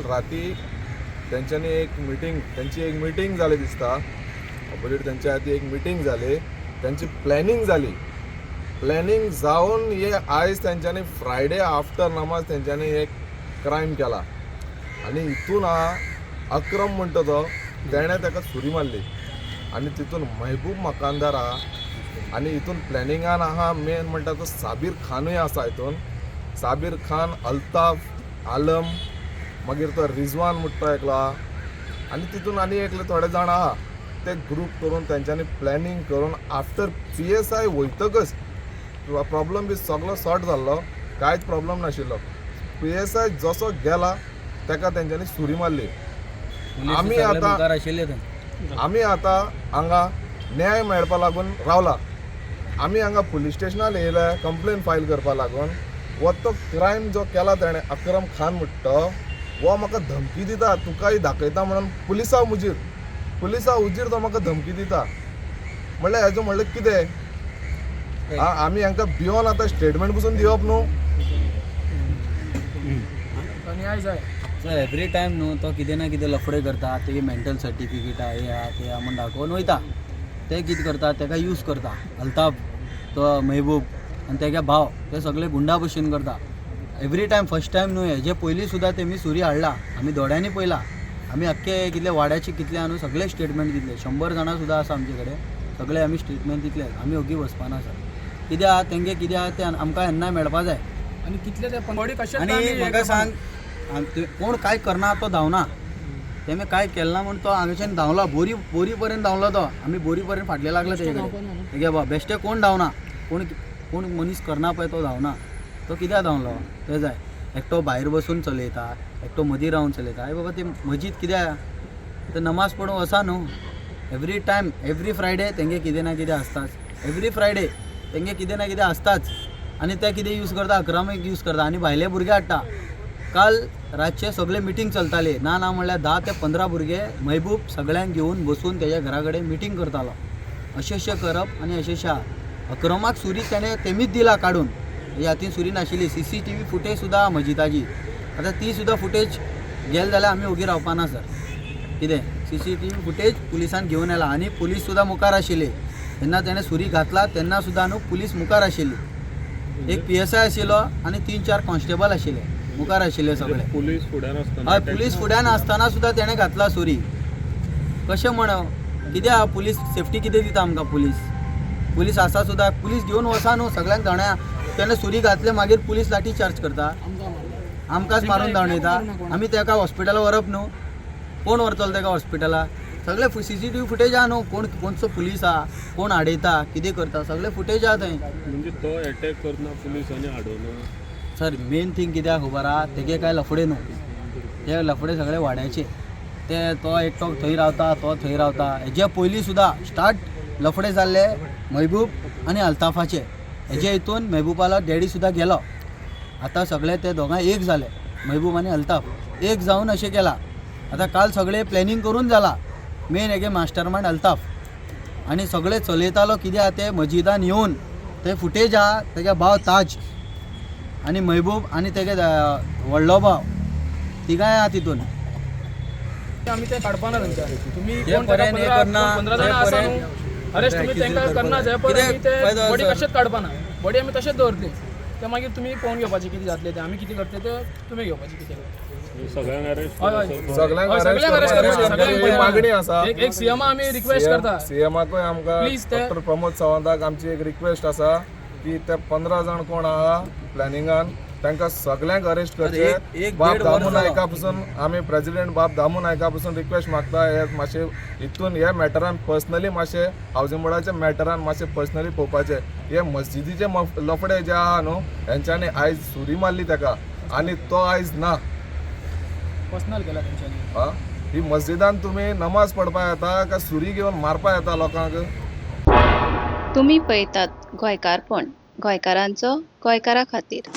राती त्यांच्यानी त्यांची एक मिटींग जाली दिसता. ऑपोजीट त्यांच्या हाती एक मिटींग जाली, त्यांची प्लॅनिंग जाली. प्लॅनिंग जावन हे आयज त्यांच्यानी फ्रायडे आफ्टर नमाज त्यांच्यानी एक क्रायम केला आणि हितून अक्रम म्हणटा तो तेणें ताका सुरी मारली आणि तितून महबूब मकानदार आहा आणि हितून प्लॅनिंगान आहा मेन म्हणटा तो साबीर खानूय आसा. हितून साबीर खान, अल्ताफ, आलम, मागीर तो रिजवान म्हणटा एकलो आनी तितून आनी एकले थोडे जाण आहा. ते ग्रूप करून त्यांच्यानी प्लॅनिंग करून आफ्टर PSI वयतकच प्रॉब्लम बी सगळो सॉर्ट जाल्लो, कांयच प्रॉब्लम नाशिल्लो. PSI जसो गेला ताका तेंच्यांनी सुरी मारली. आमी आतां हांगा न्याय मेळपा लागून रावला. आमी हांगा पुलीस स्टेशनार येयले कंप्लेन फायल करपा लागून. वो तो क्रायम जो केला तेणें अक्रम खान म्हणटा वो म्हाका धमकी दिता, तुकाय दाखयता म्हणून पुलिसा उजीर तो म्हाका धमकी दिता. म्हणल्यार हेजो म्हणल्यार कितें? आमी हांकां भियोन आतां स्टेटमेंट पसून दिवप न्हू. न्याय जाय. सो एवरी टायम न्हू तो कितें ना कितें लफडे करता. तेगे मेंटल सर्टिफिकेट हे आहा ते म्हणून दाखोवन वयता. ते कितें करता, ताका यूज करता. अल्ताफ, तो महबूब आनी तेगे भाव ते सगळे गुंडा भशेन करता. एवरी टायम फर्स्ट टायम न्हू हेजे पयलीं सुद्दां तेमी सुरी हाडला. आमी दोळ्यांनी पयला. आमी आख्खे कितले वाड्याचे कितले आहा न्हू सगळे स्टेटमेंट दितले. 100 जाणां सुद्दां आसा आमचे कडेन. सगळे आमी स्टेटमेंट दितले. आमी ओगी वचपाना आसा. कित्याक तेंगे कितें आहा ते आमकां येन्ना मेळपा जाय. आणि कितले ते बॉडी कशे आनी म्हाका सांग, कोण काय करना तो धांवना. तेमी काय केलें ना म्हणून तो हांगाच्यान धांवला. बोरी पर्यंत धांवलो तो. आमी बोरी पर्यंत फाटले लागले तेजे कडेन. तेगे बा बेश्टे कोण धांवना. कोण मनीस करना पळय तो धांवना. तो कित्याक धांवलो ते जाय. एकटो भायर बसून चलयता, एकटो मदीं रावन चलयता. अरे बाबा ती मजीद कित्याक ते नमाज पडूं वचा न्हू. एवरी टायम एवरी फ्रायडे तेंगे कितें ना कितें आसताच. एवरी फ्रायडे तेंगे कितें ना कितें आसताच. आनी ते कितें यूज करता, अक्रमीक यूज करता आनी भायले भुरगे हाडटा. काल रातचे सगळे मिटींग चलताली. ना म्हणल्यार 10 ते 15 भुरगे महबूब सगळ्यांक घेवन बसून तेज्या घरा कडेन मिटींग करतालो. अशें करप आनी अशें अक्रमाक सुरी तेमीच दिला काडून. ह्या हातीन सुरी नाशिल्ली. CCTV फुटेज सुद्दां मजिदाची. आतां ती सुद्दां फुटेज गेल जाल्यार आमी ओगी रावपाना सर. कितें CCTV फुटेज पुलिसान घेवन येला आनी पुलीस सुद्दां मुखार आशिल्ले. जेन्ना तेणें सुरी घातला तेन्ना सुद्दां न्हू पुलीस मुखार आशिल्ली. एक PSI आशिल्लो आनी 3-4 कॉन्स्टेबल आशिल्ले मुखार आशिल्ले सगळे. पुलीस फुड्यान आसतना हय पुलीस फुड्यान आसतना सुद्दां तेणें घातला सुरी. कशें म्हणो कित्याक पुलीस सेफ्टी कितें दिता आमकां? पुलीस आसा सुद्दां पुलीस घेवन वचा न्हू सगळ्यांक धांवड्या. तेणें सुरी घातले मागीर पुलीस लाठी चार्ज करता. आमकांच मारून धांवडयता. आमी तेका हॉस्पिटलाक व्हरप न्हू. कोण व्हरतलो तेका हॉस्पिटलाक? सगळे CCTV फुटेज आहा न्हू. कोणसो पुलीस आहा, कोण आडयता, कितें करता सगळे फुटेज आहा थंय. म्हणजे तो अटॅक करना पुलिसांनी हाडोना. सर मेन थिंग कित्याक खबर आहा तेगे काय लफडे न्हू. ते लफडे सगळे वाड्याचे. ते तो एकटो थंय रावता, तो थंय रावता. हेजे पयलीं सुद्दां स्टार्ट लफडे जाल्ले महबूब आनी अल्ताफाचे. हेजे हितून महबूबाला डॅडी सुद्दां गेलो. आतां सगळे ते दोगांय एक जाले. महबूब आनी अल्ताफ एक जावन अशें केला. आतां काल सगळे प्लॅनिंग करून जाला. मेन हेगे मास्टर मायंड अल्ताफ आनी सगळे चलयतालो कित्याक ते मजिदान येवन ते फुटेज आहा. तेगे भाव ताज आनी महबूब आनी तेगे व्हडलो भाव तिगाय आहा तितून. आमी ते काडपाना तेंच्या. तुम्ही जे पर्यंत हे करना, 15 जाणां आसा न्हू अरेस्ट तुमी तेंकां करना जे पर्यंत आमी ते बॉडी कशेंच काडपाना. बॉडी आमी तशेंच दवरतली. ते मागीर तुमी पळोवन घेवपाचें कितें जातलें तें. आमी कितें करतले ते तुमी घेवपाचें कितें. सगळ्यांक अरेस्ट सगळ्यांक अरेस्ट मागणी आसा. एक CM आमी रिक्वेस्ट करता. CMाकूय आमकां प्लीज ते डॉक्टर प्रमोद सावंताक आमची एक रिक्वेस्ट आसा की ते 15 जाण कोण आहा प्लॅनिंगान तांकां सगळ्यांक अरेस्ट करचे. बाब दामू नायका पासून आमी प्रेसिडेंट बाब दामू नायका पासून रिक्वेस्ट मागता. हे मातशें हितून हे मॅटरान पर्सनली मातशें हावजिंग बोर्डाच्या मॅटरान मातशें पर्सनली पळोवपाचें. हे मस्जिदीचे लफडे जे आहा न्हू हेंच्यांनी आयज सुरी मारली ताका आनी तो आयज ना. पर्सनल केला तेंच्यांनी. ही मस्जिदान तुम्ही नमाज पडपा येता काय सुरी घेवन मारपा येता लोकांक? तुम्ही पळयतात गोंयकारपण, गोंयकारांचो गोंयकारा खातीर.